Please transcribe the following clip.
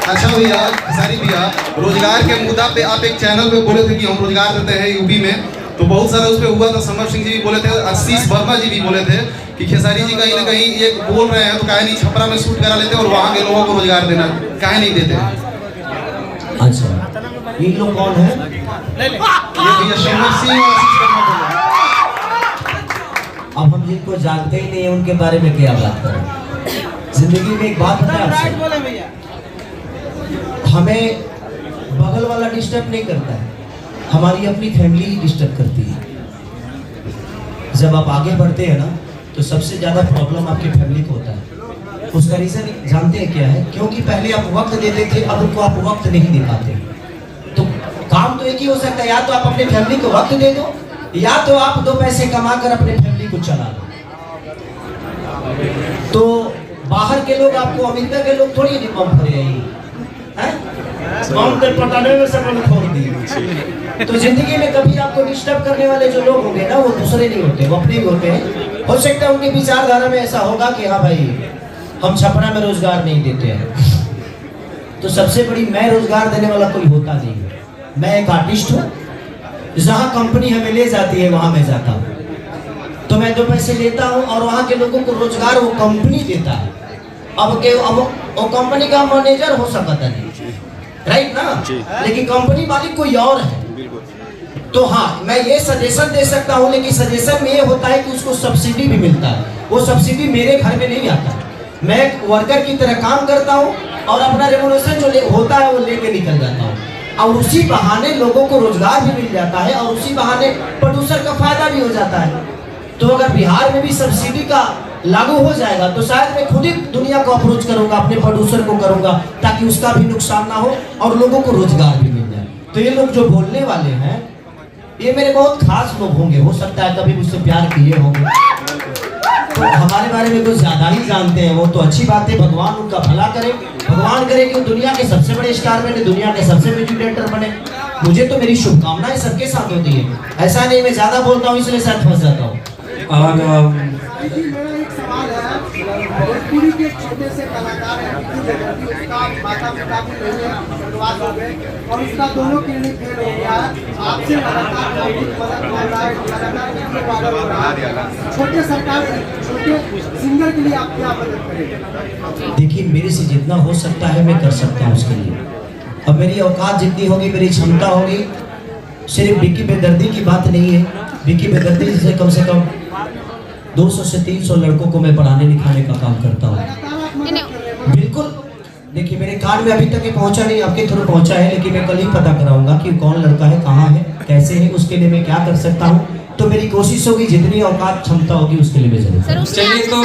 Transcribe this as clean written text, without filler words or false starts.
अच्छा भैया, सारी भैया, रोजगार के मुद्दा पे आप एक चैनल पे बोले थे कि हम रोजगार देते हैं यूपी में, तो बहुत सारा उस पे हुआ था। समर सिंह जी भी बोले थे, आशीष वर्मा जी भी बोले थे कि खेसारी जी कहीं ना कहीं ये बोल रहे हैं तो काहे नहीं छपरा में शूट करा लेते और वहाँ के लोगों को रोजगार देना काहे नहीं देते। अच्छा, ये लोग कौन है? ये भैया समर सिंह और आशीष वर्मा बोल रहे हैं। अब हम जिनको जानते ही नहीं है उनके बारे में क्या बात करें। जिंदगी में एक बात है आपसे, हमें बगल वाला डिस्टर्ब नहीं करता है, हमारी अपनी फैमिली ही डिस्टर्ब करती है। जब आप आगे बढ़ते हैं ना तो सबसे ज़्यादा प्रॉब्लम आपकी फैमिली को होता है। उसका रीज़न जानते हैं क्या है? क्योंकि पहले आप वक्त देते थे, अब उनको आप वक्त नहीं दे पाते। तो काम तो एक ही हो सकता है, या तो आप अपनी फैमिली को वक्त दे दो, या तो आप 2 पैसे कमा कर अपने फैमिली को चला लो। तो बाहर के लोग आपको, अमेरिका के लोग थोड़ी नहीं बम भरे पटाने में सब छोड़ दिए। तो जिंदगी में कभी आपको डिस्टर्ब करने वाले जो लोग होंगे ना, वो दूसरे नहीं होते, वो अपने ही होते हैं। हो सकता है उनकी विचारधारा में ऐसा होगा कि हाँ भाई, हम छपरा में रोजगार नहीं देते हैं। तो सबसे बड़ी, मैं रोजगार देने वाला कोई होता नहीं है। मैं एक आर्टिस्ट हूँ, जहाँ कंपनी हमें ले जाती है वहाँ मैं जाता हूँ, तो मैं 2 पैसे लेता हूँ और वहाँ के लोगों को रोजगार वो कंपनी देता है। अब वो कंपनी का मैनेजर हो सकता नहीं, राइट ना, लेकिन कंपनी मालिक कोई और है। तो हाँ, मैं ये सजेशन दे सकता हूँ, लेकिन सजेशन में ये होता है कि उसको सब्सिडी भी मिलता है। वो सब्सिडी मेरे घर में नहीं आता। मैं एक वर्कर की तरह काम करता हूँ और अपना रेमुनेशन जो होता है वो लेके निकल जाता हूँ, और उसी बहाने लोगों को रोजगार भी मिल जाता है और उसी बहाने प्रोड्यूसर का फायदा भी हो जाता है। तो अगर बिहार में भी सब्सिडी का लागू हो जाएगा तो शायद मैं खुद ही दुनिया को अप्रोच करूंगा, अपने प्रोड्यूसर को करूंगा, ताकि उसका भी नुकसान ना हो और लोगों को रोजगार भी मिल जाए। तो ये लोग जो बोलने वाले हैं, ये मेरे बहुत खास लोग होंगे, हो सकता है कभी मुझसे प्यार किए होंगे, तो हमारे बारे में कुछ ज्यादा ही जानते हैं। वो तो अच्छी बात है, भगवान उनका भला करे, भगवान करे कि दुनिया के सबसे बड़े स्टार बने, दुनिया के सबसे म्यूजिक डायरेक्टर बने। मुझे तो मेरी शुभकामनाएं सबके साथ होती है, ऐसा नहीं मैं ज्यादा बोलता हूँ इसलिए शायद फंस जाता हूँ। और मेरा एक सवाल है, भोजपुरी के छोटे से कलाकार हैं, उसका माता पिता भी नहीं है, बर्बाद हो गए और उसका दोनों क्लिनिक फेल हो गया है। आपसे लगातार मदद मांग रहा है, लगातार छोटे सरकार, छोटे सिंगर के लिए आप क्या मदद करेंगे? देखिए, मेरे से जितना हो सकता है मैं कर सकता हूँ उसके लिए। अब मेरी औकात जितनी होगी, मेरी क्षमता होगी। सिर्फ विक्की बेदर्दी की बात नहीं है, विक्की बेदर्दी से कम 200 से 300 लड़कों को मैं पढ़ाने लिखाने का काम करता हूँ। बिल्कुल, देखिए मेरे कार्ड में अभी तक ये पहुंचा नहीं, आपके थ्रू पहुंचा है, लेकिन मैं कल ही पता कराऊंगा कि कौन लड़का है, कहाँ है, कैसे है, उसके लिए मैं क्या कर सकता हूँ। तो मेरी कोशिश होगी, जितनी औकात क्षमता होगी उसके लिए मैं जरूर। चलिए तो